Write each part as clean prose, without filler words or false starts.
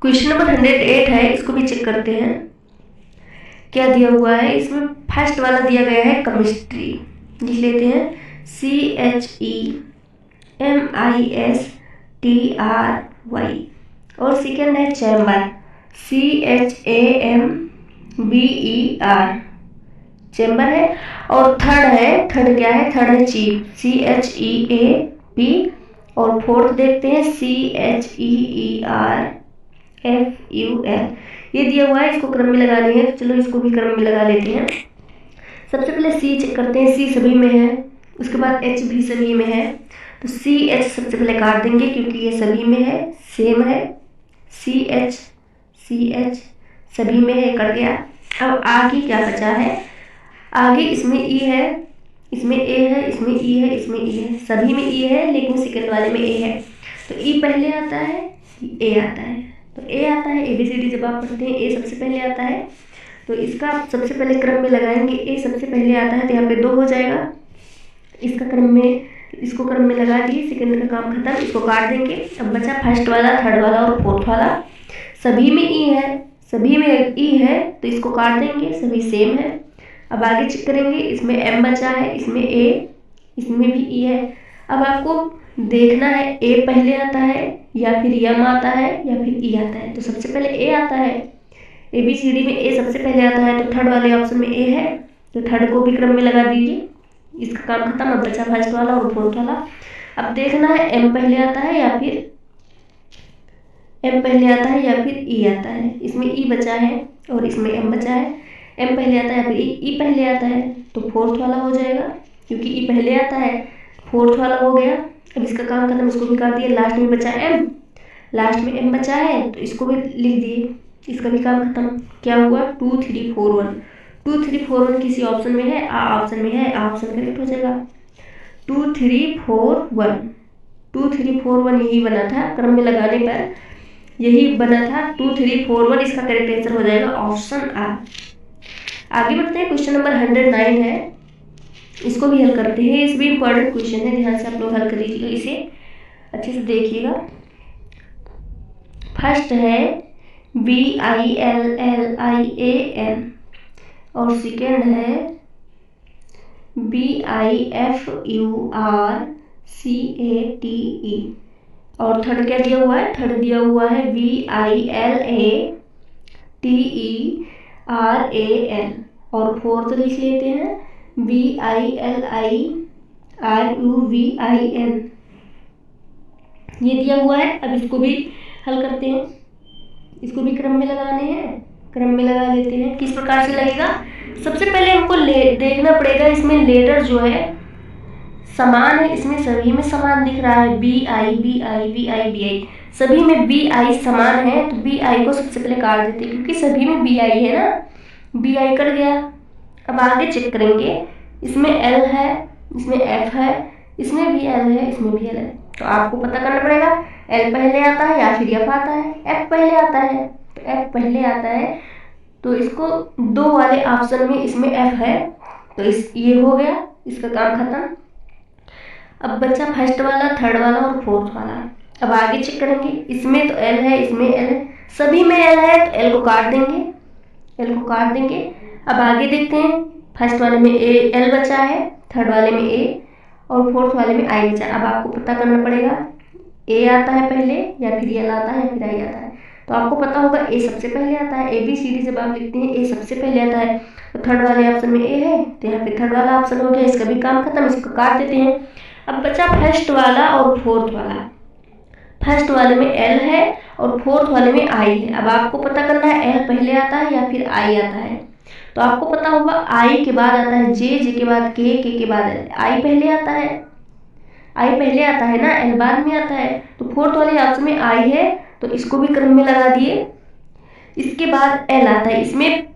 Question number 108 है, इसको भी चेक करते हैं क्या दिया हुआ है। इसमें फर्स्ट वाला दिया गया है केमिस्ट्री, लिख लेते हैं CHEMISTRY, और सेकेंड है चैम्बर CHAMBER, चैम्बर है। और थर्ड क्या है, थर्ड है चीफ CHEAP, और फोर्थ देखते हैं CHEERFUL। ये दिया हुआ है, इसको क्रम में लगानी है, तो चलो इसको भी क्रम में लगा लेते हैं। सबसे पहले सी चेक करते हैं, सी सभी में है, उसके बाद एच भी सभी में है, तो सी एच सबसे पहले काट देंगे क्योंकि ये सभी में है, सेम है। सी एच सभी में है, कट गया। अब आगे क्या बचा है, आगे इसमें ई है, इसमें ए है, इसमें ई है, इसमें ई है, सभी में ई है लेकिन सेकंड वाले में ए है, तो ई पहले आता है, ए आता है, तो ए आता है। ABCD जब आप पढ़ते हैं ए सबसे पहले आता है, तो इसका सबसे पहले क्रम में लगाएंगे, ए सबसे पहले आता है तो यहाँ पे 2 हो जाएगा। इसका क्रम में, इसको क्रम में लगा दिए, सेकंड का काम खत्म, इसको काट देंगे। अब बचा फर्स्ट वाला, थर्ड वाला और फोर्थ वाला। सभी में ई है, सभी में ई है तो इसको काट देंगे, सभी सेम है। अब आगे चेक करेंगे, इसमें एम बचा है, इसमें ए, इसमें भी ई है। अब आपको देखना है ए पहले आता है या फिर एम आता है या फिर ई आता है, तो सबसे पहले ए आता है। ABCD में ए सबसे पहले आता है, तो थर्ड वाले ऑप्शन में ए है, तो थर्ड को भी क्रम में लगा दीजिए, इसका काम खत्म। अब बचा फर्स्ट वाला और फोर्थ वाला। अब देखना है एम पहले आता है या फिर ई आता है। इसमें ई बचा है और इसमें एम बचा है। एम पहले आता है या फिर ई पहले आता है, तो फोर्थ वाला हो जाएगा, क्योंकि ई पहले आता है, फोर्थ वाला हो गया। अब इसका काम खत्म, इसको भी कर दिए। लास्ट में बचा एम, लास्ट में एम बचा है तो इसको भी लिख दिए, इसका भी काम खत्म। क्या हुआ, 2 3 4 1, 2 3 4 1 किसी ऑप्शन में है, ऑप्शन में है, ऑप्शन करेक्ट हो जाएगा। 2 3 4 1, 2 3 4 1 यही बना था, क्रम में लगाने पर यही बना था 2 3 4 1, इसका करेक्ट आंसर हो जाएगा ऑप्शन आ। आगे बढ़ते हैं, क्वेश्चन नंबर 109 है, इसको भी हल करते हैं। इस भी इंपॉर्टेंट क्वेश्चन है, ध्यान से आप लोग हल करिएगा, इसे अच्छे से देखिएगा। फर्स्ट है BILLIAN और सेकेंड है BIFURCATE, और थर्ड क्या दिया हुआ है, थर्ड दिया हुआ है BILATERAN, और फोर्थ लिख लेते हैं BILIRUVIN, ये दिया हुआ है। अब इसको भी हल करते हैं, इसको भी क्रम में लगाने हैं, क्रम में लगा लेते हैं। किस प्रकार से लगेगा, सबसे पहले हमको देखना पड़ेगा, इसमें लेटर जो है समान है, इसमें सभी में समान दिख रहा है, BI सभी में BI समान है, तो BI को सबसे पहले काट देते हैं क्योंकि सभी में BI है ना, BI कट गया। अब आगे चेक करेंगे, इसमें L है, इसमें F है, इसमें भी L है, इसमें भी L है, तो आपको पता करना पड़ेगा L पहले आता है या फिर F आता है। F पहले आता है, तो F पहले आता है, तो इसको 2 वाले ऑप्शन में इसमें F है, तो ये हो गया, इसका काम खत्म। अब बचा फर्स्ट वाला, थर्ड वाला और फोर्थ वाला। अब आगे चेक करेंगे, इसमें तो L है, इसमें L है, सभी में L है, तो L को काट देंगे, L को काट देंगे। अब आगे देखते हैं, फर्स्ट वाले में L बचा है, थर्ड वाले में A और फोर्थ वाले में I बचा। अब आपको पता करना पड़ेगा A आता है पहले या फिर L आता है या फिर I आता है, तो आपको पता होगा A सबसे पहले आता है। ABCD जब आप लिखते हैं A सबसे पहले आता है, तो थर्ड वाले ऑप्शन में A है, तो यहाँ पे थर्ड वाला ऑप्शन हो गया, इसका भी काम खत्म, इसको काट देते हैं। अब बचा फर्स्ट वाला और फोर्थ वाला। फर्स्ट वाले में L है और फोर्थ वाले में I है। अब आपको पता करना है L पहले आता है या फिर I आता है, तो आपको पता होगा I के बाद आता है J के बाद K के बाद I पहले आता है, I पहले आता है ना, L बाद में आता है, तो फोर्थ वाले ऑप्शन में I है, तो इसको भी क्रम में लगा दिए। इसके बाद L आता है, इसमें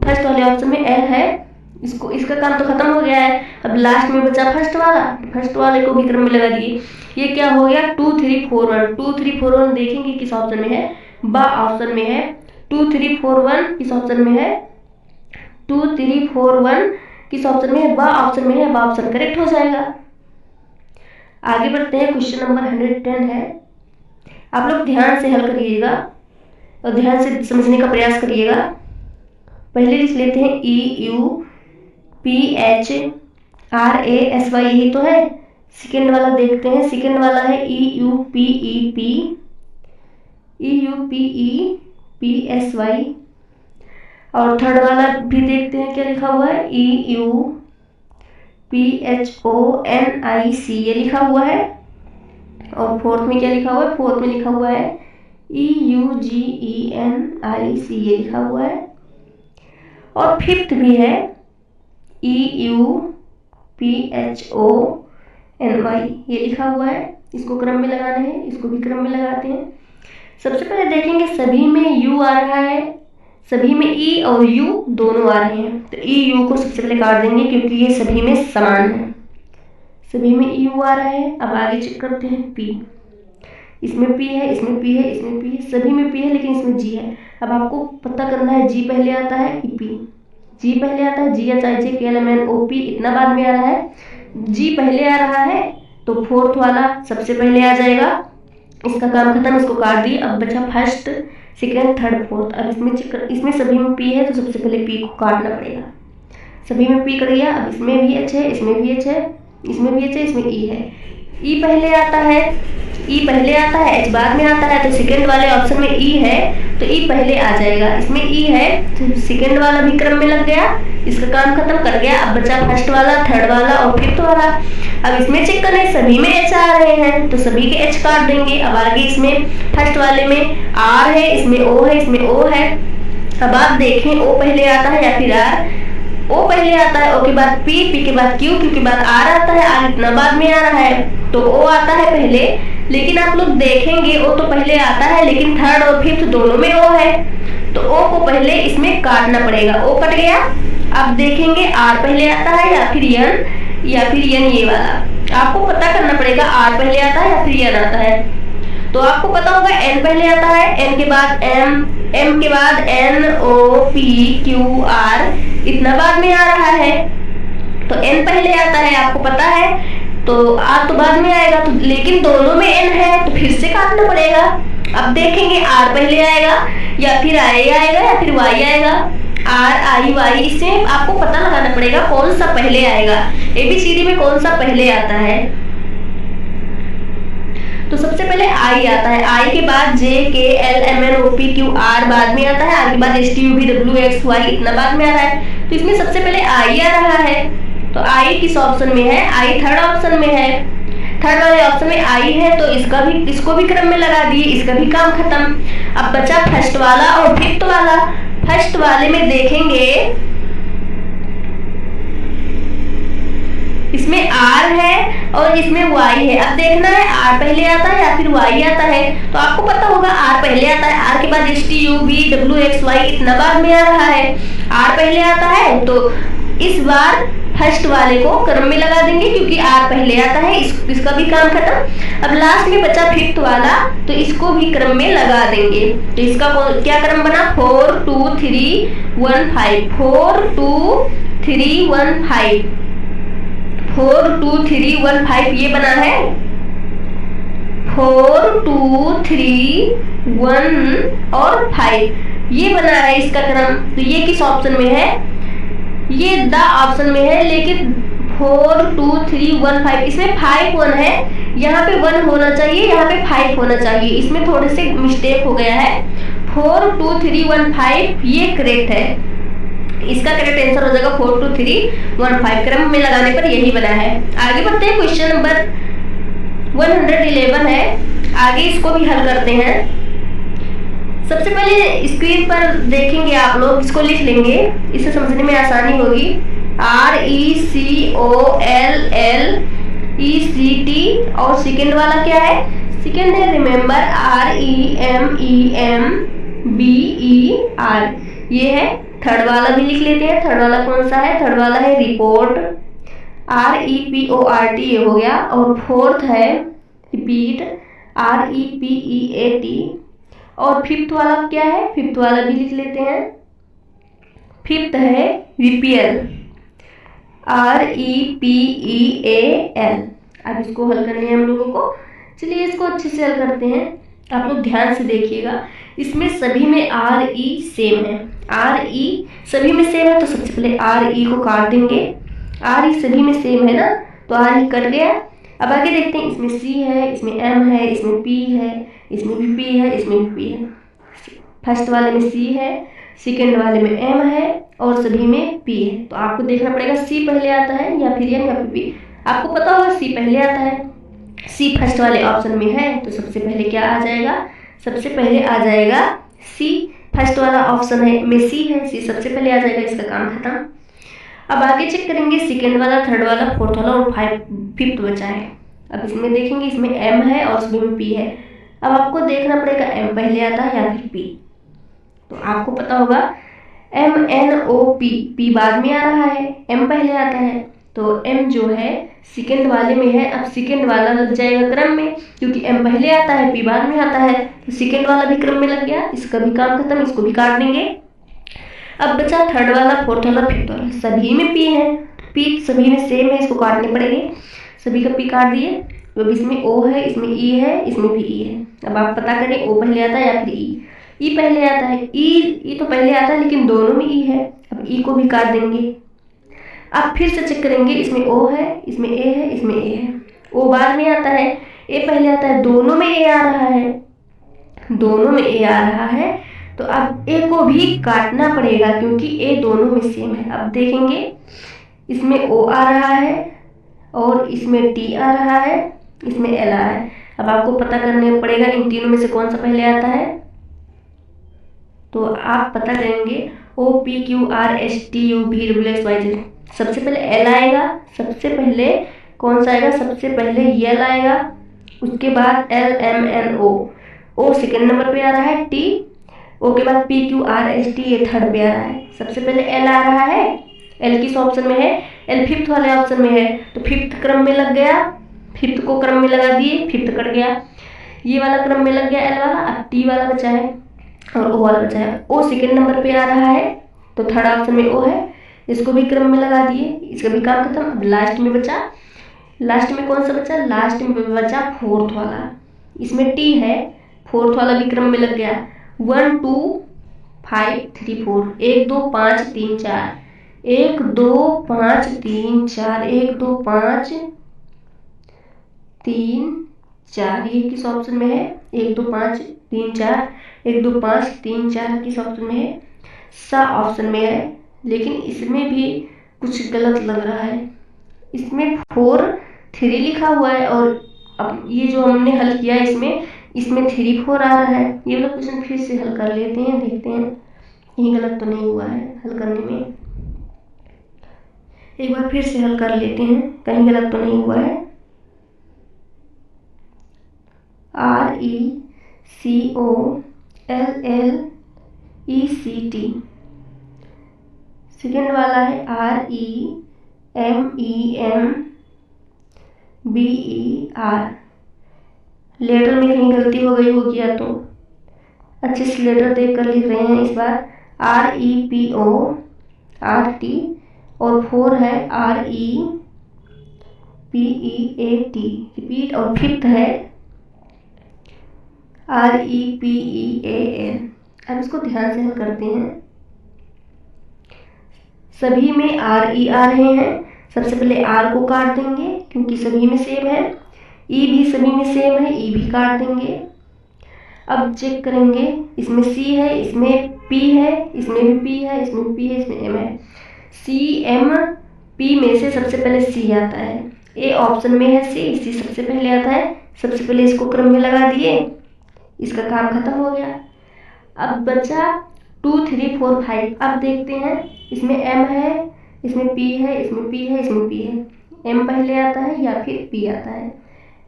फर्स्ट वाले ऑप्शन में L है, इसको, इसका काम तो खत्म हो गया है। अब लास्ट में बचा फर्स्ट वाला, फर्स्ट वाले को भी क्रम में लगा दिए। ये क्या हो गया, 2 3 4 1, 2 3 4 1 देखेंगे किस ऑप्शन में है, बा ऑप्शन में है। 2 3 4 1 किस ऑप्शन में है, 2 3 4 1 किस ऑप्शन में है, बा ऑप्शन में है, बा ऑप्शन करेक्ट हो जाएगा। आगे बढ़ते हैं, क्वेश्चन नंबर 110 है, आप लोग ध्यान से हल करिएगा, और ध्यान से समझने का प्रयास करिएगा। पहले लिख लेते हैं EUPHRASY, यही तो है। सेकेंड वाला देखते हैं, सेकेंड वाला है EUPEPSY। और थर्ड वाला भी देखते हैं क्या लिखा हुआ है, EUPHONIC, ये लिखा हुआ है। और फोर्थ में क्या लिखा हुआ है, फोर्थ में लिखा हुआ है EUGENIC, ये लिखा हुआ है। और फिफ्थ भी है EUPHONY, ये लिखा हुआ है। इसको क्रम में लगाने हैं, इसको भी क्रम में लगाते हैं। सबसे पहले देखेंगे सभी में U आ रहा है, सभी में E और U दोनों आ रहे हैं, तो EU को सबसे पहले काट देंगे क्योंकि ये सभी में समान है। सभी में EU आ रहा है। अब आगे चेक करते हैं P, इसमें P है, इसमें P है, इसमें P है, सभी में P है लेकिन इसमें G है। अब आपको पता करना है G पहले आता है कि P। G पहले आता है, GHIJKLMNOP इतना बाद में आ रहा है। G पहले आ रहा है तो फोर्थ वाला सबसे पहले आ जाएगा। इसका काम खत्म, इसको काट दिए। अब बचा फर्स्ट, सेकेंड, थर्ड, फोर्थ। अब इसमें सभी में P है तो सबसे पहले P को काटना पड़ेगा। सभी में P कट गया। अब इसमें भी H है, इसमें भी H है, इसमें भी H है, इसमें E है। E पहले आता है, E पहले आता है, H बाद में आता है, तो सेकेंड वाले ऑप्शन में E है तो E पहले आ जाएगा। इसमें E है तो सेकेंड वाला भी क्रम में लग गया, इसका काम खत्म कर गया। अब बचा फर्स्ट वाला, थर्ड वाला और फिफ्थ वाला। अब इसमें चेक करना है, सभी में H आ रहे हैं तो सभी के H काट देंगे। अब आगे इसमें फर्स्ट वाले में R है, इसमें O है, इसमें O है। अब आप देखें O पहले आता है या फिर R। O पहले आता है, O के बाद P, P के बाद Q, Q के बाद R आता है। R इतना बाद में आ रहा है तो O आता है पहले, लेकिन आप लोग देखेंगे O तो पहले आता है लेकिन थर्ड और फिफ्थ दोनों में O है तो O को पहले इसमें काटना पड़ेगा। O कट गया। अब देखेंगे R पहले आता है या फिर N, ये वाला आपको पता करना पड़ेगा। R पहले आता है या फिर N आता है, तो आपको पता होगा N पहले आता है, N के बाद M, M के बाद NOPQR इतना बाद में आ रहा है तो N पहले आता है, आपको पता है। तो R तो बाद में आएगा तो, लेकिन दोनों में N है तो फिर से काटना पड़ेगा। अब देखेंगे R पहले आएगा या फिर I आएगा या फिर Y आएगा। RIY, इससे आपको पता लगाना पड़ेगा कौन सा पहले आएगा। ABCD में कौन सा पहले आता है, तो सबसे पहले I आता है। I के बाद JKLMNOPQR बाद में आता है, R के बाद STUVWXY इतना बाद में आ रहा है तो इसमें सबसे पहले I आ रहा है। तो I किस ऑप्शन में है, I थर्ड ऑप्शन में है। थर्ड वाले ऑप्शन में I है तो इसको भी क्रम में लगा दिए, इसका भी काम खत्म। अब बचा फर्स्ट वाला और फिफ्थ वाला। फर्स्ट वाले में देखेंगे इसमें R है और इसमें Y है। अब देखना है R पहले आता है या फिर Y आता है, तो आपको पता होगा R पहले आता है। R के बाद STUVWXY इतना बाद में आ रहा है। R पहले आता है तो इस बार फर्स्ट वाले को क्रम में लगा देंगे क्योंकि R पहले आता है, इसका भी काम खत्म। अब लास्ट में बचा फिफ्थ वाला तो इसको भी क्रम में लगा देंगे। तो इसका क्या क्रम बना, 4 2 3 1 5, 4 2 3 1 5, 4 2 3 1 5 ये बना है। 4 2 3 1 और 5 ये बना है इसका क्रम। तो ये किस ऑप्शन में है, ये द ऑप्शन में है। लेकिन 4 2 3 1 5 इसमें 5 1 है, यहाँ पे 1 होना चाहिए, यहाँ पे 5 होना चाहिए। इसमें थोड़े से मिस्टेक हो गया है। 4 2 3 1 5 ये करेक्ट है, इसका करेक्ट आंसर हो जाएगा 4 2 3 1 5। क्रम में लगाने पर यही बना है। आगे बढ़ते हैं, क्वेश्चन नंबर 111 है। आगे इसको भी हल करते हैं। सबसे पहले स्क्रीन पर देखेंगे आप लोग, इसको लिख लेंगे, इससे समझने में आसानी होगी। RECOLLECT और सेकेंड वाला क्या है, सेकेंड है रिमेम्बर, REMEMBER ये है। थर्ड वाला भी लिख लेते हैं। थर्ड वाला कौन सा है, थर्ड वाला है रिपोर्ट, REPORT ये हो गया। और फोर्थ है रिपीट, REPEAT। और फिफ्थ वाला क्या है, फिफ्थ वाला भी लिख लेते हैं। फिफ्थ है रिपेयर, REPEAL। अब इसको हल करने हैं हम लोगों को। चलिए इसको अच्छे से हल करते हैं। आप लोग ध्यान से देखिएगा, इसमें सभी में आर ई सेम है, आर ई सभी में सेम है, तो सबसे पहले आर ई को काट देंगे। आर ई सभी में सेम है ना, तो आर ई कट गया। अब आगे देखते हैं, इसमें सी है, इसमें एम है, इसमें पी है, इसमें भी पी है, इसमें भी पी है। फर्स्ट वाले में सी है, सेकेंड वाले में एम है और सभी में पी है। तो आपको देखना पड़ेगा सी पहले आता है या फिर एम या फिर पी। आपको पता होगा सी पहले आता है, सी फर्स्ट वाले ऑप्शन में है, तो सबसे पहले क्या आ जाएगा, सबसे पहले आ जाएगा सी। फर्स्ट वाला ऑप्शन है में सी है, सी सबसे पहले आ जाएगा, इसका काम खत्म। अब आगे चेक करेंगे, सेकेंड वाला, थर्ड वाला, फोर्थ वाला और फिफ्थ बचा है। अब इसमें देखेंगे, इसमें एम है और इसमें पी है। अब आपको देखना पड़ेगा एम पहले आता है या फिर पी। तो आपको पता होगा M N O P, P बाद में आ रहा है, एम पहले आता है, तो एम जो है सेकेंड वाले में है। अब सेकेंड वाला लग जाएगा क्रम में, क्योंकि एम पहले आता है, पी बाद में आता है, तो सेकेंड वाला भी क्रम में लग गया, इसका भी काम खत्म, इसको भी काट देंगे। अब बचा थर्ड वाला, फोर्थ वाला, फिफ्थ वाला, सभी में पी है, पी सभी में सेम है, इसको काटने पड़ेंगे। सभी का पी काट दिए। अब इसमें ओ है, इसमें ई है, इसमें भी ई है। अब आप पता करें ओ पहले आता है या फिर ई पहले आता है। ई तो पहले आता है लेकिन दोनों में ई है, अब ई को भी काट देंगे। अब फिर से चेक करेंगे, इसमें ओ है, इसमें ए है, इसमें ए है। ओ बाद में आता है, ए पहले आता है, दोनों में ए आ रहा है, दोनों में ए आ रहा है, तो अब ए को भी काटना पड़ेगा क्योंकि ए दोनों में सेम है। अब देखेंगे, इसमें ओ आ रहा है और इसमें टी आ रहा है, इसमें एल आ रहा है। अब आपको पता करने पड़ेगा इन तीनों में से कौन सा पहले आता है। तो आप पता करेंगे O P Q R S T U V W X Y Z, सबसे पहले एल आएगा, सबसे पहले कौन सा आएगा, सबसे पहले एल आएगा, उसके बाद L M N O second नंबर पे आ रहा है, टी ओ के बाद P Q R S T ये थर्ड पे आ रहा है। सबसे पहले एल आ रहा है, एल किस ऑप्शन में है, एल फिफ्थ वाले ऑप्शन में है, तो फिफ्थ क्रम में लग गया, फिफ्थ को क्रम में लगा दिए, फिफ्थ कट गया, ये वाला क्रम में लग गया एल वाला। अब टी वाला बचा है और ओ वाला बचा है। ओ सेकेंड नंबर पे आ रहा है, तो थर्ड ऑप्शन में ओ है, इसको भी क्रम में लगा दिए, इसका भी काम खत्म। अब लास्ट में बचा, लास्ट में कौन सा बचा, लास्ट में बचा फोर्थ वाला, इसमें टी है, फोर्थ वाला भी क्रम में लग गया। 1 2 5 3 4, 1 2 5 3 4, 1 2 5 3 4, 1 2 5 3 4, ये किस ऑप्शन में है, 1 2 5 3 4, 1 2 5 3 4 किस ऑप्शन में है, सा ऑप्शन में है। लेकिन इसमें भी कुछ गलत लग रहा है, इसमें 4 3 लिखा हुआ है और अब ये जो हमने हल किया इसमें 3 4 आ रहा है। ये वाला क्वेश्चन फिर से हल कर लेते हैं, देखते हैं कहीं गलत तो नहीं हुआ है हल करने में। एक बार फिर से हल कर लेते हैं, कहीं गलत तो नहीं हुआ है। RECOLLECT, सेकेंड वाला है REMEMBER। लेटर में कहीं गलती हो गई होगी या तो अच्छे से लेटर देख कर लिख रहे हैं इस बार। REPORT और 4 है REPEAT, रिपीट, और फिफ्थ है REPEAL। अब इसको ध्यान से हल करते हैं। सभी में RE आ रहे हैं, सबसे पहले R को काट देंगे क्योंकि सभी में सेम है, E भी सभी में सेम है, E भी काट देंगे। अब चेक करेंगे, इसमें C है, इसमें P है, इसमें भी P है, इसमें P है, इसमें M है। C M P में से सबसे पहले C आता है, A ऑप्शन में है C सबसे पहले आता है, सबसे पहले इसको क्रम में लगा दिए, इसका काम खत्म हो गया। अब बचा 2 3 4 5। अब देखते हैं, इसमें M है, इसमें P है, इसमें P है, इसमें P है। M पहले आता है या फिर P आता है,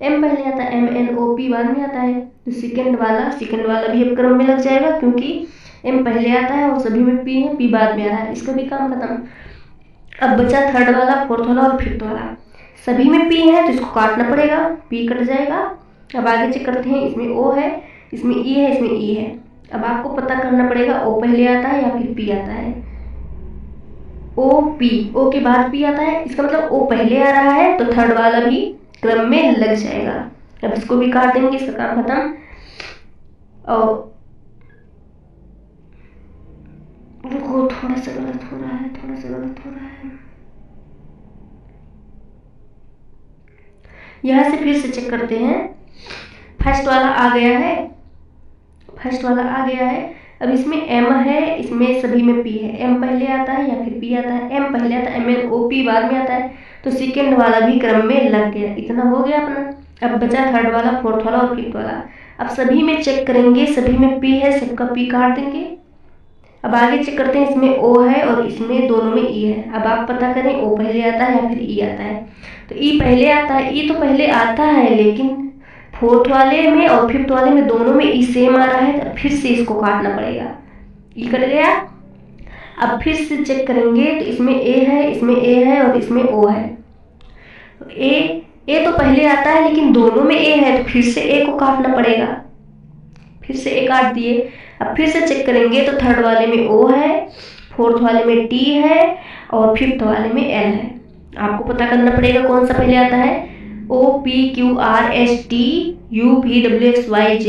M पहले आता है, MNOP बाद में आता है, तो सेकेंड वाला भी अब क्रम में लग जाएगा क्योंकि M पहले आता है और सभी में P है, P बाद में आ रहा है, इसका भी काम खत्म। अब बचा थर्ड वाला, फोर्थ वाला और फिफ्थ वाला, सभी में P है तो इसको काटना पड़ेगा, P कट जाएगा। अब आगे चेक करते हैं, इसमें O है, इसमें E है, इसमें E है। अब आपको पता करना पड़ेगा O पहले आता है या फिर P आता है। O के बाद P आता है, इसका मतलब O पहले आ रहा है तो थर्ड वाला भी क्रम में लग जाएगा। अब इसको भी काट देंगे, इसका काम खत्म। और रुको, थोड़ा सा गलत हो रहा है, थोड़ा सा गलत हो रहा है। यहाँ से फिर से चेक करते हैं। फर्स्ट वाला आ गया है, फर्स्ट वाला आ गया है। अब इसमें m है, इसमें सभी में p है। m पहले आता है या फिर p आता है? m पहले आता है, MNOP बाद में आता है, तो सेकेंड वाला भी क्रम में लग गया। इतना हो गया अपना। अब बचा थर्ड वाला, फोर्थ वाला और फिफ्थ वाला। अब सभी में चेक करेंगे, सभी में p है, सबका p काट देंगे। अब आगे चेक करते हैं, इसमें o है और इसमें दोनों में e है। अब आप पता करें o पहले आता है या फिर e आता है। तो e पहले आता है, e तो पहले आता है, लेकिन फोर्थ वाले में और फिफ्थ वाले में दोनों में ई सेम आ रहा है, तो फिर से इसको काटना पड़ेगा। ई कट गया। अब फिर से चेक करेंगे, तो इसमें ए है, इसमें ए है और इसमें ओ है। तो ए तो पहले आता है, लेकिन दोनों में ए है, तो फिर से ए को काटना पड़ेगा। फिर से ए काट दिए। अब फिर से चेक करेंगे, तो थर्ड वाले में ओ है, फोर्थ वाले में टी है और फिफ्थ वाले में एल है। आपको पता करना पड़ेगा कौन सा पहले आता है। OPQRST UVWXYZ।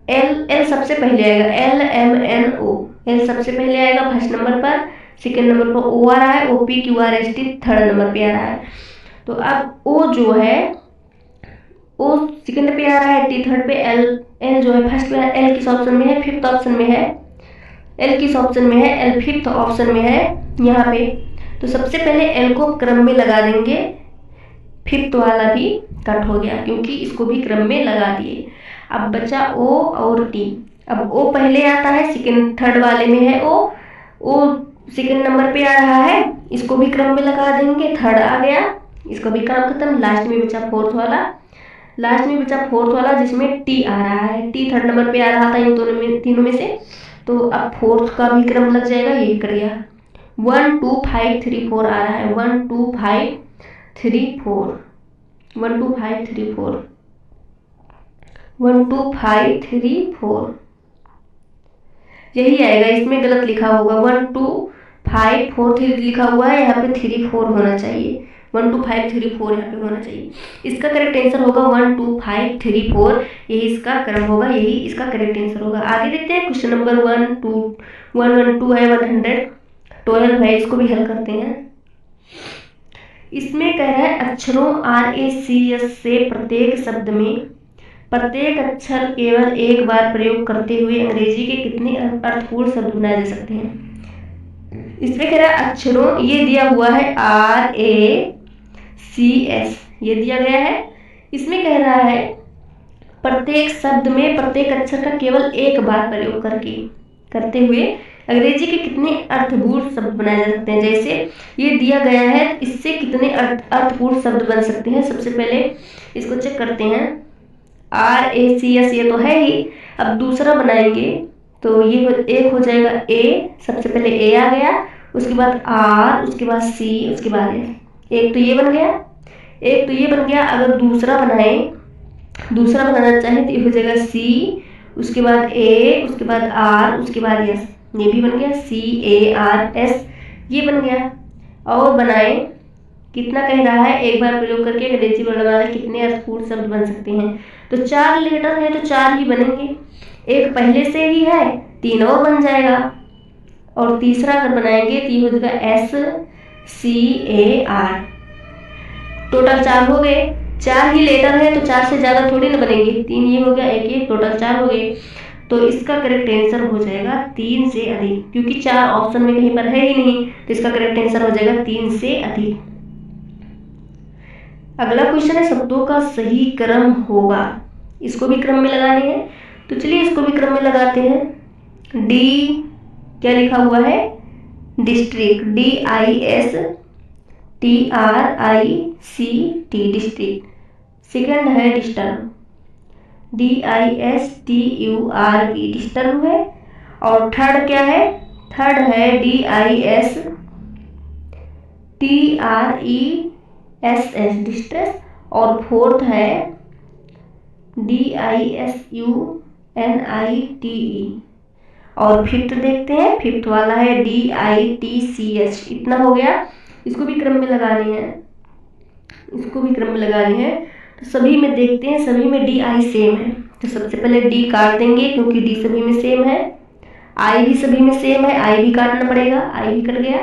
एल सबसे पहले आएगा, LMNO। एल सबसे पहले आएगा फर्स्ट नंबर पर, सेकेंड नंबर पर ओ आ रहा है, OPQRST थर्ड नंबर पे आ रहा है। तो अब ओ जो है, ओ सेकेंड पे आ रहा है, टी थर्ड पे, एल जो है फर्स्ट पे है। एल किस ऑप्शन में है? फिफ्थ ऑप्शन में है। एल किस ऑप्शन में है? एल फिफ्थ ऑप्शन में है यहाँ पे। तो सबसे पहले एल को क्रम में लगा देंगे। फिफ्थ वाला भी कट हो गया, क्योंकि इसको भी क्रम में लगा दिए। अब बचा ओ और टी। अब ओ पहले आता है, सेकेंड थर्ड वाले में है ओ सेकेंड नंबर पे आ रहा है, इसको भी क्रम में लगा देंगे। थर्ड आ गया, इसका भी काम खत्म। लास्ट में बचा फोर्थ वाला, लास्ट में बचा फोर्थ वाला जिसमें टी आ रहा है। टी थर्ड नंबर पे आ रहा था इन दोनों में, तीनों में से। तो अब फोर्थ का भी क्रम लग जाएगा, ये कर गया। 1 2 5 3 4 आ रहा है। 1 2 5 3 4 1 2 5 3 4 1 2 5 3 4 यही आएगा। इसमें गलत लिखा होगा, 1 2 5 4 3 लिखा हुआ है, यहाँ पे 3 4 होना चाहिए। 1 2 5 3 4 यहाँ पे होना चाहिए। इसका करेक्ट आंसर होगा 1 2 5 3 4। यही इसका क्रम होगा, यही इसका करेक्ट आंसर होगा। आगे देखते हैं क्वेश्चन नंबर 112 है, 112 है, इसको भी हल करते हैं। इसमें कह रहा है अक्षरों RACS से प्रत्येक शब्द में प्रत्येक अक्षर केवल एक बार प्रयोग करते हुए अंग्रेजी के कितने अर्थपूर्ण शब्द बनाए जा सकते हैं। इसमें कह रहा है अक्षरों, ये दिया हुआ है RACS, ये दिया गया है। इसमें कह रहा है प्रत्येक शब्द में प्रत्येक अक्षर का केवल एक बार प्रयोग करते हुए अंग्रेजी के कितने अर्थपूर्ण शब्द बनाए जा सकते हैं। जैसे ये दिया गया है, इससे कितने अर्थपूर्ण शब्द बन सकते हैं। सबसे पहले इसको चेक करते हैं। RACS ये तो है ही। अब दूसरा बनाएंगे, तो ये एक हो जाएगा ए, सबसे पहले ए आ गया, उसके बाद R, उसके बाद C, उसके बाद S। एक तो ये बन गया, एक तो ये बन गया। अगर दूसरा बनाए, दूसरा बनाना चाहे तो ये हो जाएगा C, उसके बाद A, उसके बाद R, उसके बाद S। ये भी बन गया, CARS, ये बन गया। और बनाए, कितना कह रहा है, एक बार प्रयोग करके अंग्रेजी वर्ड वाले कितने अर्थपूर्ण शब्द बन सकते हैं। तो 4 लेटर है, तो 4 ही बनेंगे। एक पहले से ही है, 3 और बन जाएगा। और तीसरा अगर बनाएंगे तो ये हो जाएगा SCAR। टोटल 4 हो गए। 4 ही लेटर है, तो 4 से ज़्यादा थोड़ी ना बनेंगे। 3 ये हो गया, एक ये, टोटल 4 हो गए। तो इसका करेक्ट आंसर हो जाएगा 3 से अधिक, क्योंकि 4 ऑप्शन में कहीं पर है ही नहीं, तो इसका करेक्ट आंसर हो जाएगा 3 से अधिक। अगला क्वेश्चन है शब्दों का सही क्रम होगा। इसको भी क्रम में लगाने हैं, तो चलिए इसको भी क्रम में लगाते हैं। डी क्या लिखा हुआ है? District, DISTRICT, district. सेकंड है डिस्टर्ब, DISTURB, डिस्टर्ब है। और थर्ड क्या है? थर्ड है DISTRESS, डिस्ट्रेस। और फोर्थ है DISUNITE। और फिफ्थ देखते हैं, फिफ्थ वाला है DITCH। इतना हो गया। इसको भी क्रम में लगानी है, इसको भी क्रम में लगानी है। तो सभी में देखते हैं, सभी में DI सेम है, तो सबसे पहले डी काट देंगे क्योंकि डी सभी में सेम है, आई भी सभी में सेम है, आई भी काटना पड़ेगा, आई भी कट गया।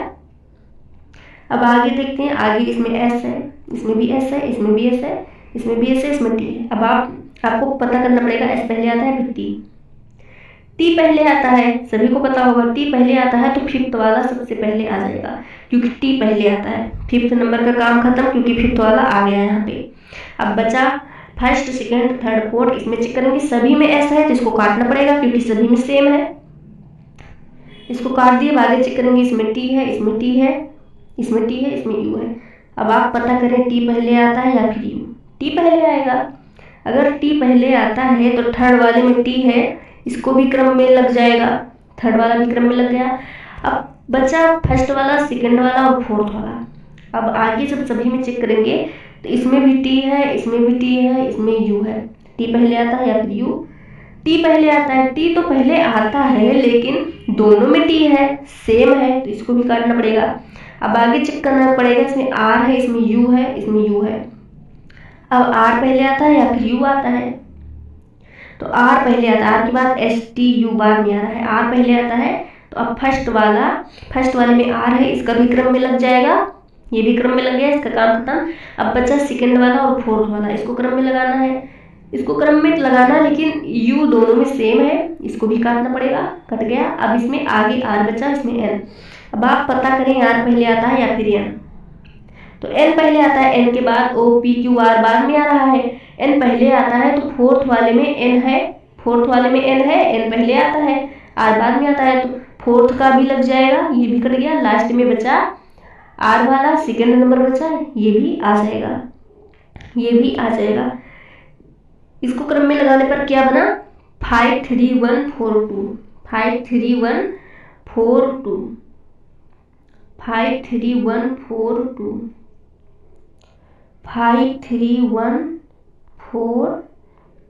अब आगे देखते हैं, आगे इसमें एस है, इसमें भी एस है, इसमें भी एस है, इसमें भी एस है, इसमें टी है। अब आपको पता करना पड़ेगा एस पहले आता है फिर टी पहले आता है, सभी को पता होगा टी पहले आता है तो फिफ्थ वाला सबसे पहले आ जाएगा क्योंकि टी पहले आता है। फिफ्थ नंबर का काम खत्म क्योंकि फिफ्थ वाला आ गया यहाँ पे। अब बचा फर्स्ट, सेकंड, थर्ड, फोर्थ, इसमें चेक करेंगे सभी में एस है तो इसको काटना पड़ेगा क्योंकि सभी में सेम है, इसको काट दिए। आगे चेक करेंगे इसमें टी है, इसमें टी है, इसमें टी है, इसमें यू है। अब आप पता करें टी पहले आता है या फिर यू। टी पहले आएगा, अगर टी पहले आता है तो थर्ड वाले में टी है, इसको भी क्रम में लग जाएगा, थर्ड वाला भी क्रम में लग गया। अब बचा फर्स्ट वाला, सेकंड वाला और फोर्थ वाला। अब आगे जब सभी में चेक करेंगे तो इसमें भी टी है, इसमें भी टी है, इसमें यू है। टी पहले आता है या फिर यू? टी पहले आता है। टी तो पहले आता है लेकिन दोनों में टी है, सेम है तो इसको भी काटना पड़ेगा। अब आगे चेक करना पड़ेगा, इसमें आर है, इसमें यू है, इसमें यू है। अब आर पहले आता है या फिर यू आता है? तो आर पहले आता है, आर के बाद एस टी यू बाद में आ रहा है, आर पहले आता है। तो अब फर्स्ट वाले में आर है, इसका भी क्रम में लग जाएगा, ये भी क्रम में लग गया, इसका काम खत्म। अब बचा सेकंड वाला और फोर्थ वाला, इसको क्रम में लगाना है, इसको क्रम में लगाना लेकिन यू दोनों में सेम है, इसको भी काटना पड़ेगा, कट गया। अब इसमें आगे आर बचा, इसमें एन। अब आप पता करें आर पहले आता है या फिर एन? तो एन पहले आता है, एन के बाद ओ पी क्यू आर बाद में आ रहा है, एन पहले आता है तो फोर्थ वाले में एन है, फोर्थ वाले में एन है, एन पहले आता है, आर बाद में आता है तो फोर्थ का भी लग जाएगा, ये भी कट गया। लास्ट में बचा आर वाला, सेकेंड नंबर बचा है, ये भी आ जाएगा, ये भी आ जाएगा। इसको क्रम में लगाने पर क्या बना? 5 3 1 4 2, 5 3 1 4 2, 5 3 1 4 2, 5 3 1 4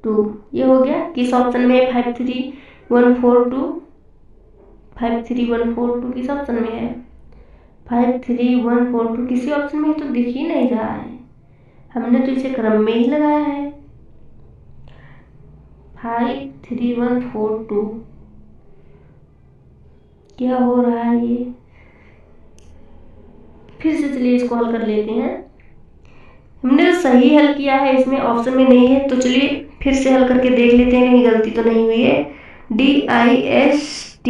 2। ये हो गया। किस ऑप्शन में है 5 3 1 4 2? 5 3 1 4 2 किस ऑप्शन में है? 5 3 1 4 2 किसी ऑप्शन में तो दिख ही नहीं रहा है, हमने तो इसे क्रम में ही लगाया है। 5 3 1 4 2 क्या हो रहा है ये? फिर से चलिए इसको हल कर लेते हैं। हमने तो सही हल किया है, इसमें ऑप्शन में नहीं है, तो चलिए फिर से हल करके देख लेते हैं कहीं गलती तो नहीं हुई है। DISTRICT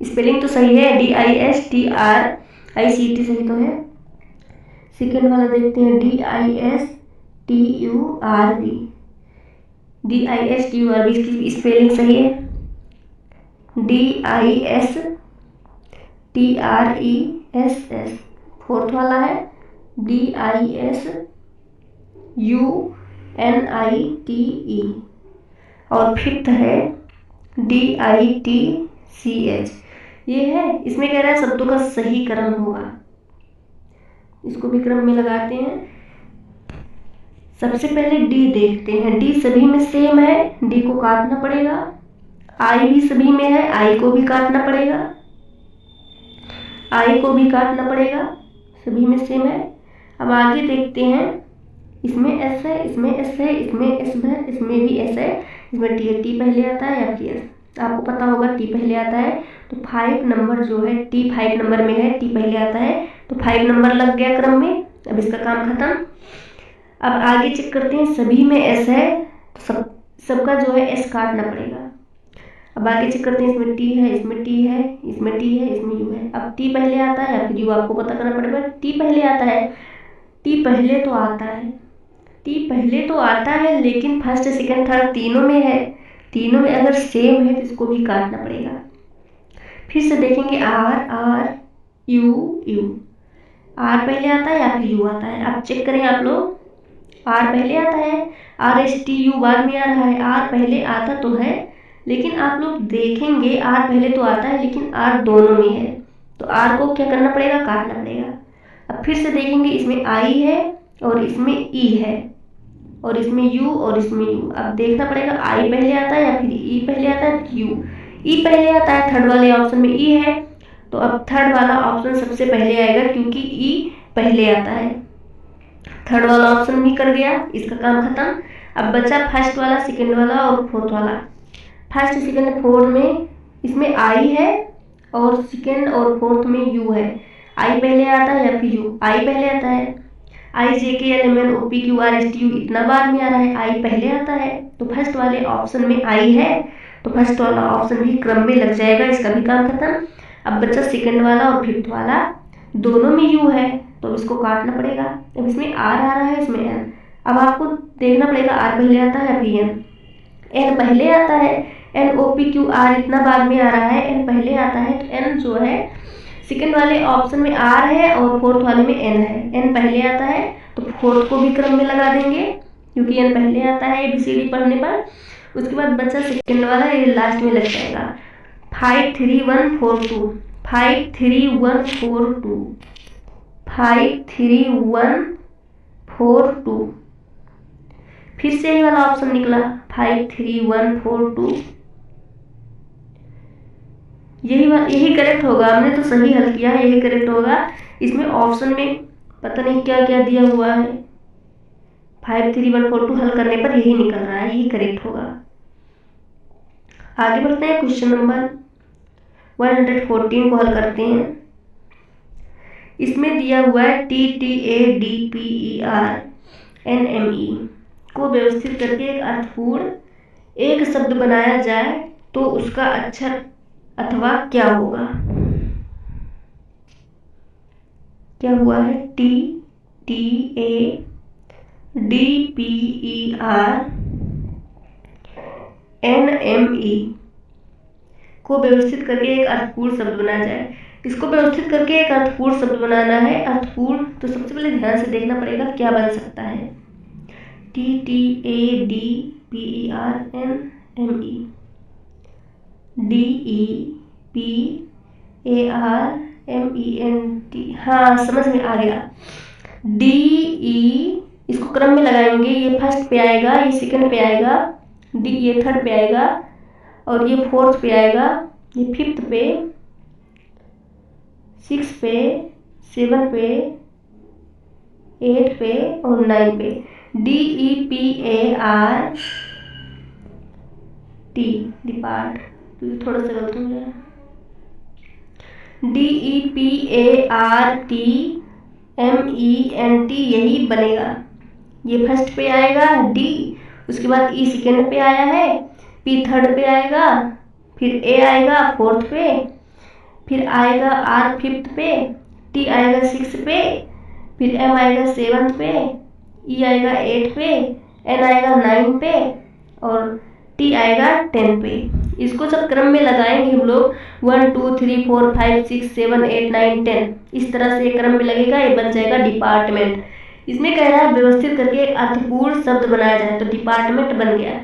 स्पेलिंग तो सही है, DISTRICT सही तो है। सेकेंड वाला देखते हैं, DISTURB इसकी स्पेलिंग सही है, DISTRESS। फोर्थ वाला है DISUNITE और फिफ्थ है DITCH। ये है, इसमें कह रहा है शब्दों का सही क्रम होगा, इसको भी क्रम में लगाते हैं। सबसे पहले डी देखते हैं, डी सभी में सेम है, डी को काटना पड़ेगा। आई भी सभी में है, आई को भी काटना पड़ेगा, आई को भी काटना पड़ेगा, सभी में सेम है। अब आगे देखते हैं, इसमें एस है, इसमें एस है, इसमें एस है, इसमें भी एस है, इसमें टी है। टी पहले आता है या फिर एस? आपको पता होगा टी पहले आता है, तो 5 नंबर जो है, टी 5 नंबर में है, टी पहले आता है तो 5 नंबर लग गया क्रम में। अब इसका काम खत्म। अब आगे चेक करते हैं, सभी में एस है तो सबका जो है एस काटना पड़ेगा। अब आगे चेक करते हैं, इसमें टी है, इसमें टी है, इसमें टी है, इसमें यू है। अब टी पहले आता है या फिर यू? आपको पता करना पड़ेगा। टी पहले आता है, टी पहले तो आता है, टी पहले तो आता है लेकिन फर्स्ट सेकंड थर्ड तीनों में है, तीनों में अगर सेम है तो इसको भी काटना पड़ेगा। फिर से देखेंगे, R R U U, R पहले आता है या फिर यू आता है? अब चेक करें आप लोग, आर पहले आता है, RSTU बाद में आ रहा है। आर पहले आता तो है लेकिन आप लोग देखेंगे आर पहले तो आता है लेकिन आर दोनों में है, तो आर को क्या करना पड़ेगा? काटना पड़ेगा। अब फिर से देखेंगे, इसमें आई है और इसमें ई है और इसमें यू और इसमें यू। अब देखना पड़ेगा आई पहले आता है या फिर ई पहले आता है? यू, ई पहले आता है, थर्ड वाले ऑप्शन में ई है, तो अब थर्ड वाला ऑप्शन सबसे पहले आएगा क्योंकि ई पहले आता है। थर्ड वाला ऑप्शन भी कर गया, इसका काम खत्म। अब बचा फर्स्ट वाला, सेकंड वाला और फोर्थ वाला। फर्स्ट, सेकंड, फोर्थ में इसमें आई है और सेकंड और फोर्थ में यू है। आई पहले आता है या फिर यू? आई पहले आता है। I J K L M N O P Q R S T U इतना बाद में आ रहा है, आई पहले आता है। तो फर्स्ट वाले ऑप्शन में आई है तो फर्स्ट वाला ऑप्शन भी क्रम में लग जाएगा, इसका भी काम खत्म। अब बचा सेकंड वाला और फिफ्थ वाला, दोनों में यू है तो इसको काटना पड़ेगा। अब इसमें आर आ रहा है, इसमें एन। अब आपको देखना पड़ेगा आर पहले आता है या फिर एन। एन पहले आता है, N O P Q R इतना बाद में आ रहा है, एन पहले आता है तो एन जो है सेकंड वाले ऑप्शन में आर है और फोर्थ वाले में एन है। एन पहले आता है तो फोर्थ को भी क्रम में लगा देंगे क्योंकि एन पहले आता है ABCD पढ़ने पर। उसके बाद बचा सेकंड वाला, ये लास्ट में लग जाएगा। 5 3 1 4 2, 5 3 1 4 2, 5 3 1 4 2। फिर से यही वाला ऑप्शन निकला 5 3 1 4 2। यही करेक्ट होगा, हमने तो सही हल किया है, यही करेक्ट होगा। इसमें ऑप्शन में पता नहीं क्या क्या दिया हुआ है, 5 3 1 4 2 हल करने पर यही निकल रहा है, यही करेक्ट होगा। आगे बढ़ते हैं, क्वेश्चन नंबर 114 को हल करते हैं। इसमें दिया हुआ है TTADPERNME को व्यवस्थित करके एक अर्थपूर्ण एक शब्द बनाया जाए तो उसका अक्षर अथवा क्या होगा। क्या हुआ है? TTADPERNME को व्यवस्थित करके एक अर्थपूर्ण शब्द बनाया जाए। इसको व्यवस्थित करके एक अर्थपूर्ण शब्द बनाना है। अर्थपूर्ण तो सबसे पहले ध्यान से देखना पड़ेगा क्या बन सकता है। TTADPERNME, DEPARMENT, हाँ समझ में आ गया। DE इसको क्रम में लगाएंगे, ये फर्स्ट पे आएगा, ये सेकंड पे आएगा, डी ये थर्ड पे आएगा और ये फोर्थ पे आएगा, ये फिफ्थ पे, सिक्स पे, सेवन पे, एट पे और नाइन पे। DEPART, डिपार्ट, तो थोड़ा सा गलत हो गया। DEPARTMENT यही बनेगा। ये फर्स्ट पे आएगा डी, उसके बाद ई सेकेंड पे आया है, पी थर्ड पे आएगा, फिर ए आएगा फोर्थ पे, फिर आएगा आर फिफ्थ पे, टी आएगा सिक्स पे, फिर एम आएगा सेवन्थ पे, ई आएगा एट पे, एन आएगा नाइन पे और टी आएगा 10 पे। इसको सब क्रम में लगाएंगे हम लोग 1 2 3 4 5 6 7 8 9 10, इस तरह से क्रम में लगेगा, ये बन जाएगा डिपार्टमेंट। इसमें कह रहा है व्यवस्थित करके एक अर्थपूर्ण शब्द बनाया जाए तो डिपार्टमेंट बन गया।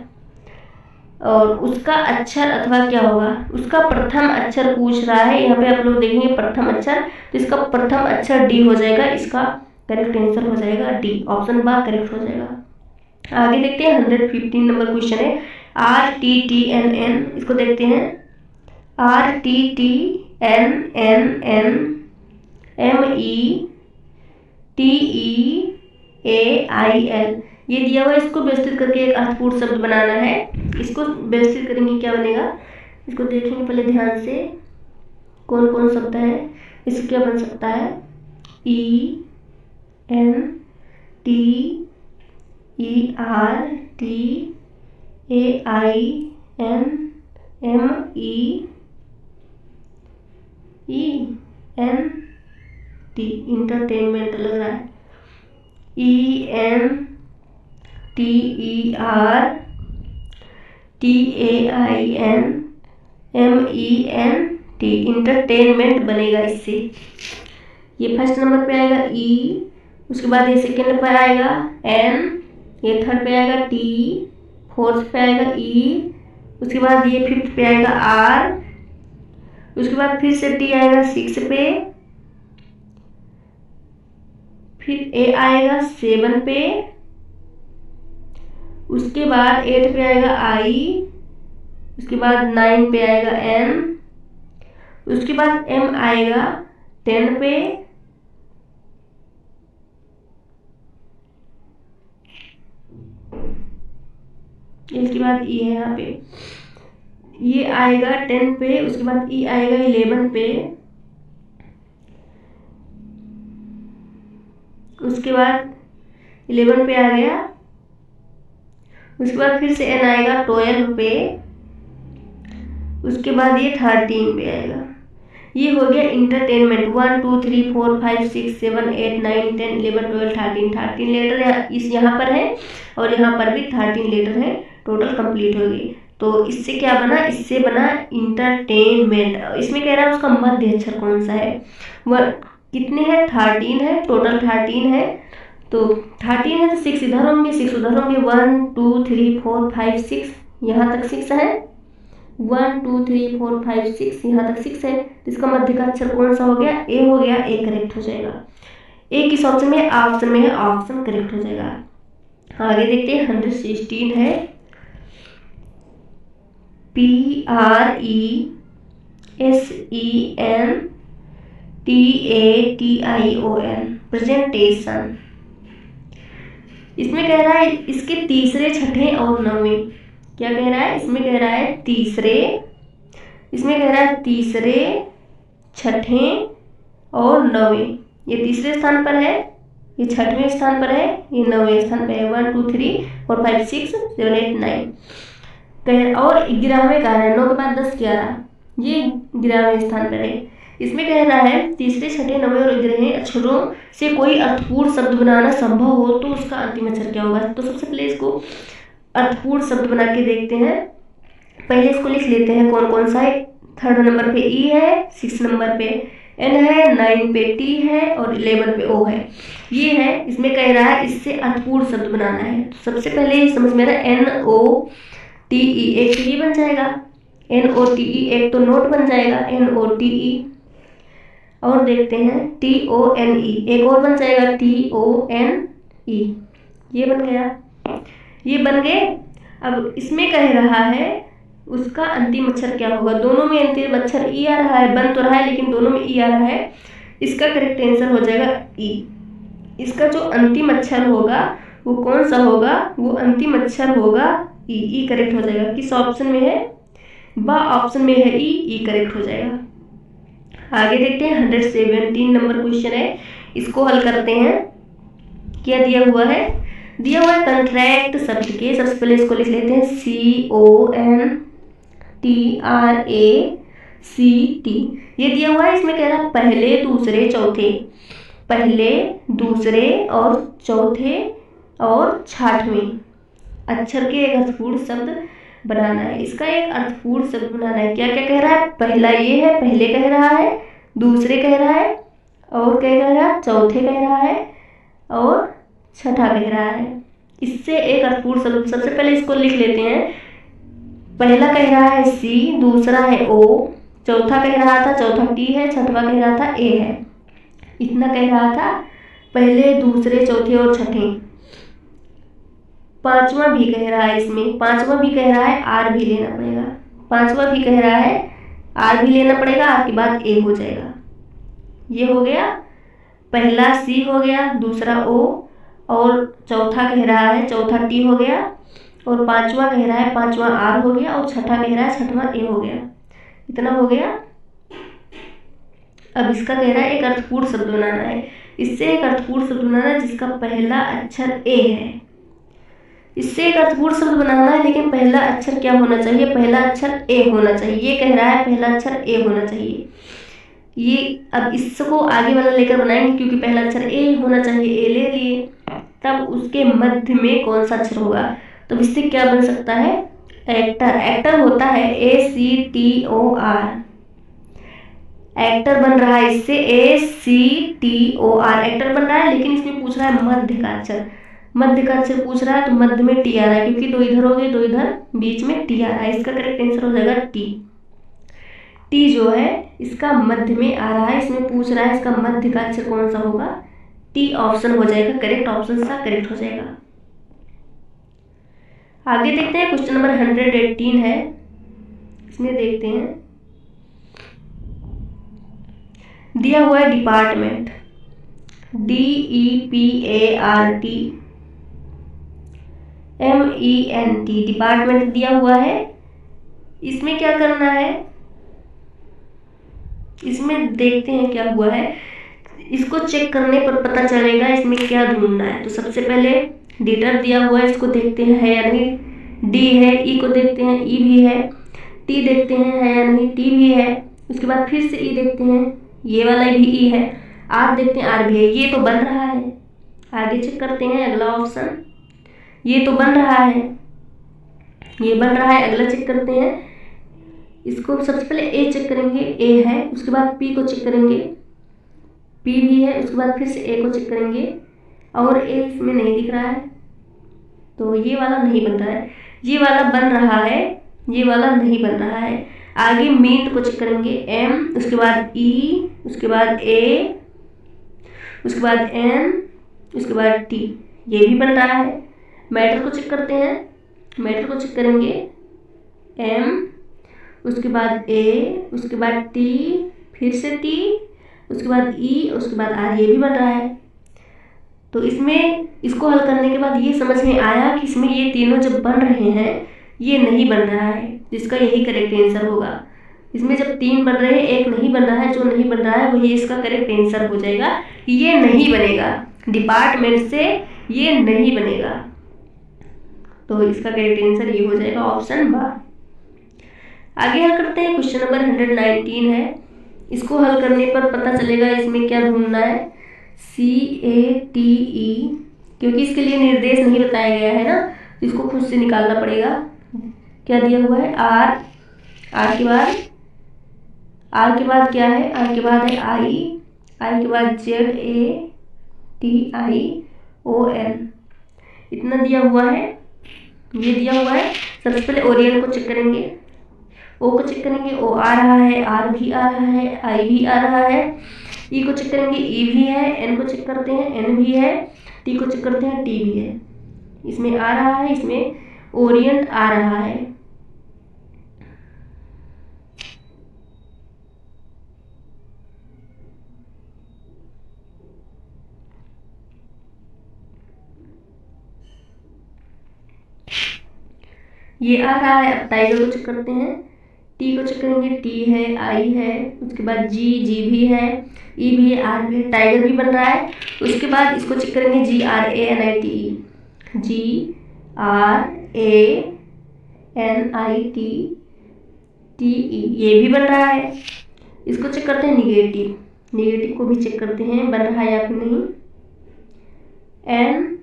और उसका अक्षर अथवा क्या होगा, उसका प्रथम अक्षर पूछ रहा है। यहाँ पे आप लोग देखेंगे प्रथम अक्षर, तो इसका प्रथम अक्षर डी हो जाएगा, इसका करेक्ट आंसर हो जाएगा डी, ऑप्शन बा करेक्ट हो जाएगा। आगे देखते हैं 115 नंबर क्वेश्चन है RTTNN, इसको देखते हैं RTTNNMETEAIL, ये दिया हुआ है। इसको व्यवस्थित करके एक अर्थपूर्ण शब्द बनाना है। इसको व्यवस्थित करेंगे क्या बनेगा, इसको देखेंगे पहले ध्यान से कौन कौन शब्द है। इसको क्या बन सकता है, ENTEAINMEENT, इंटरटेनमेंट लग रहा है, ENTERTAINMENT, इंटरटेनमेंट बनेगा इससे। ये फर्स्ट नंबर पे आएगा ई, उसके बाद ये सेकेंड पे आएगा एन, ये थर्ड पे आएगा टी, फोर्थ पे आएगा ई, उसके बाद ये फिफ्थ पे आएगा आर, उसके बाद फिर से टी आएगा सिक्स पे, फिर ए आएगा सेवन पे, उसके बाद एट पे आएगा आई, उसके बाद नाइन पे आएगा एन, उसके बाद एम आएगा 10 पे, इसके बाद ई है यहाँ पे, ये आएगा 10 पे, उसके बाद ई आएगा 11 पे, उसके बाद 11 पे आ गया, उसके बाद फिर से एन आएगा 12 पे, उसके बाद ये 13 पे आएगा। ये हो गया इंटरटेनमेंट। 1 2 3 4 5 6 7 8 9 10 11 12 13 लेटर इस यहाँ पर है और यहाँ पर भी 13 लेटर है, टोटल कंप्लीट हो गई। तो इससे क्या बना, इससे बना इंटरटेनमेंट। इसमें कह रहा है उसका मध्य अक्षर कौन सा है, वह कितने हैं, 13 है, टोटल 13 है। तो 13 है तो 6 इधर होंगे, 6 उधर होंगे, 1 2 3 4 5 6, यहाँ तक 6 है, 1 2 3 4 5 6, यहाँ तक 6 है। तो इसका मध्य का अक्षर कौन सा हो गया, ए हो गया, ए करेक्ट हो जाएगा। ए किस ऑप्शन में है, ऑप्शन में है, ऑप्शन करेक्ट हो जाएगा। आगे देखते हैं 116 है, PRESENTATION, प्रेजेंटेशन। इसमें कह रहा है इसके तीसरे, छठे और नौवें, क्या कह रहा है, इसमें कह रहा है तीसरे, इसमें कह रहा है तीसरे, छठे और नौवें। ये तीसरे स्थान पर है, ये छठवें स्थान पर है, ये नौवें स्थान पर है। 1 2 3 4 5 6 7 8 9 कह, और 11वें का है, 9 के बाद 10 11, ये 11वें स्थान पर है। इसमें कह रहा है तीसरे, छठे, नौवें और 11वें अक्षरों से कोई अर्थपूर्ण शब्द बनाना संभव हो तो उसका अंतिम अक्षर क्या होगा। तो सबसे पहले इसको अर्थपूर्ण शब्द बना के देखते हैं। पहले इसको लिख लेते हैं कौन कौन सा है। 3rd नंबर पे ई है, 6 नंबर पे एन है, 9 पे टी है और 11 पे ओ है। ये है, इसमें कह रहा है इससे अर्थपूर्ण शब्द बनाना है। तो सबसे पहले समझ में आ रहा है NOTE, एक तो ये बन जाएगा, NOTE, एक तो नोट बन जाएगा NOTE, और देखते हैं TONE, एक और बन जाएगा TONE, ये बन गया, ये बन गए। अब इसमें कह रहा है उसका अंतिम अक्षर क्या होगा। दोनों में अंतिम अक्षर ई आ रहा है, बन तो रहा है लेकिन दोनों में ई आ रहा है। इसका करेक्ट आंसर हो जाएगा ई। इसका जो अंतिम अक्षर होगा वो कौन सा होगा, वो अंतिम अक्षर होगा ई। ई करेक्ट हो जाएगा। किस ऑप्शन में है, बा ऑप्शन में है ई करेक्ट हो जाएगा। आगे देखते हैं 117 नंबर क्वेश्चन है, इसको हल करते हैं। क्या दिया हुआ है, दिया हुआ है कंट्रैक्ट शब्द के, सबसे पहले इसको लिख लेते हैं CONTRACT, ये दिया हुआ है। इसमें कह रहा है पहले, दूसरे, चौथे, पहले, दूसरे और चौथे और छठवें अक्षर के एक अर्थपूर्ण शब्द बनाना है। इसका एक अर्थपूर्ण शब्द बनाना है। क्या क्या कह रहा है, पहला ये है, पहले कह रहा है, दूसरे कह रहा है और क्या कह रहा है, चौथे कह रहा है और छठा कह रहा है। इससे एक अर्थपूर्ण शब्द, सबसे पहले इसको लिख लेते हैं। पहला कह रहा है C, दूसरा है O, चौथा कह रहा था, चौथा T है, छठवा कह रहा था A है। इतना कह रहा था, पहले, दूसरे, चौथे और छठे। पांचवा भी कह रहा है, इसमें पांचवा भी कह रहा है, R भी लेना पड़ेगा। पांचवा भी कह रहा है, R भी लेना पड़ेगा, R के बाद A हो जाएगा। ये हो गया, पहला C हो गया, दूसरा O और चौथा कह रहा है, चौथा T हो गया और पांचवा कह रहा है, पांचवा R हो गया और छठा कह रहा है, छठवा A हो गया। इतना हो गया। अब इसका कह रहा है एक अर्थपूर्ण शब्द बनाना है। इससे एक अर्थपूर्ण शब्द बनाना है जिसका पहला अक्षर A है। इससे एक अर्थपूर्ण शब्द बनाना है लेकिन पहला अक्षर क्या होना चाहिए, पहला अक्षर A होना चाहिए। ये कह रहा है पहला अक्षर A होना चाहिए। ये अब इसको आगे वाला लेकर बनाएंगे क्योंकि पहला अक्षर A होना चाहिए, A ले लिए। तब उसके मध्य में कौन सा अक्षर होगा, तो इससे क्या बन सकता है, एक्टर। एक्टर होता है ACTOR, एक्टर बन रहा है इससे ACTOR, एक्टर बन रहा है। लेकिन इसमें पूछ रहा है मध्य का अक्षर, मध्य का अक्षर पूछ रहा है तो मध्य में टी आ रहा है क्योंकि दो इधर हो गए, दो इधर, बीच में टी आ रहा है। इसका करेक्ट आंसर हो जाएगा टी। टी जो है इसका मध्य में आ रहा है, इसमें पूछ रहा है इसका मध्य का अक्षर कौन सा होगा, टी ऑप्शन हो जाएगा, करेक्ट ऑप्शन सा करेक्ट हो जाएगा। आगे देखते हैं क्वेश्चन नंबर 118 है, इसमें देखते हैं। दिया हुआ है डिपार्टमेंट, DEPART, MENT डिपार्टमेंट दिया हुआ है। इसमें क्या करना है, इसमें देखते हैं क्या हुआ है। इसको चेक करने पर पता चलेगा इसमें क्या ढूंढना है। तो सबसे पहले डिटर दिया हुआ है, इसको देखते हैं है या नहीं। डी है, ई को देखते हैं, ई भी है। टी देखते हैं है या नहीं, टी भी है। उसके बाद फिर से ई देखते हैं, ये वाला भी ई है। आर देखते हैं, आर भी है। ये तो बन रहा है, आगे चेक करते हैं अगला ऑप्शन। ये तो बन रहा है, ये बन रहा है, अगला चेक करते हैं। इसको सबसे पहले ए चेक करेंगे, ए है। उसके बाद पी को चेक करेंगे, पी भी है। उसके बाद फिर से ए को चेक करेंगे और ए इसमें नहीं दिख रहा है, तो ये वाला नहीं बन रहा है। ये वाला बन रहा है, ये वाला नहीं बन रहा है। आगे मीट को चेक करेंगे, एम, उसके बाद ई, उसके बाद ए, उसके बाद एन, उसके बाद टी, ये भी बन रहा है। मैटर को चेक करते हैं, मैटर को चेक करेंगे, एम, उसके बाद ए, उसके बाद टी, फिर से टी, उसके बाद ई, उसके बाद आर, ये भी बन रहा है। तो इसमें इसको हल करने के बाद ये समझ में आया कि इसमें ये तीनों जब बन रहे हैं ये नहीं बन रहा है, जिसका यही करेक्ट आंसर होगा। इसमें जब तीन बन रहे हैं एक नहीं बन रहा है, जो नहीं बन रहा है वही इसका करेक्ट आंसर हो जाएगा। ये नहीं बनेगा, डिपार्टमेंट से ये नहीं बनेगा, तो इसका करेक्ट आंसर ये हो जाएगा ऑप्शन बा। आगे हल करते हैं, क्वेश्चन नंबर 119 है। इसको हल करने पर पता चलेगा इसमें क्या ढूंढना है, CATE, क्योंकि इसके लिए निर्देश नहीं बताया गया है ना, इसको खुद से निकालना पड़ेगा। क्या दिया हुआ है, आर, आर के बाद, आर के बाद क्या है, आर के बाद है आई, आई के बाद ZATION, इतना दिया हुआ है, ये दिया हुआ है। सबसे पहले ओरियन को चेक करेंगे, ओ को चेक करेंगे, ओ आ रहा है, आर भी आ रहा है, आई भी आ रहा है। ई को चेक करेंगे, ई भी है। एन को चेक करते हैं, एन भी है। टी को चेक करते हैं, टी भी है। इसमें आ रहा है, इसमें ओरिएंट आ रहा है। ये आ रहा है। अब टाइगर को चेक करते हैं, टी को चेक करेंगे, टी है, आई है, उसके बाद जी, जी भी है, ई भी है, आर भी है, टाइगर भी बन रहा है। उसके बाद इसको चेक करेंगे, GRANITE, GRANITE, ये भी बन रहा है। इसको चेक करते हैं निगेटिव, निगेटिव को भी चेक करते हैं बन रहा है या फिर नहीं। एन,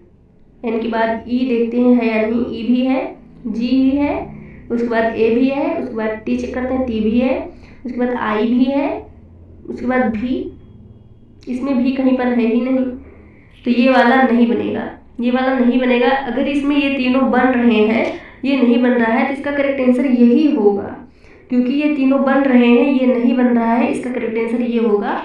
एन के बाद ई देखते हैं है या नहीं, ई भी है, जी भी है, उसके बाद ए भी है, उसके बाद टी चेक करते हैं, टी भी है, उसके बाद आई भी है, उसके बाद भी, इसमें भी कहीं पर है ही नहीं, तो ये वाला नहीं बनेगा, ये वाला नहीं बनेगा। अगर इसमें ये तीनों बन रहे हैं, ये नहीं बन रहा है, तो इसका करेक्ट आंसर यही होगा, क्योंकि ये तीनों बन रहे हैं, ये नहीं बन रहा है, इसका करेक्ट आंसर ये होगा।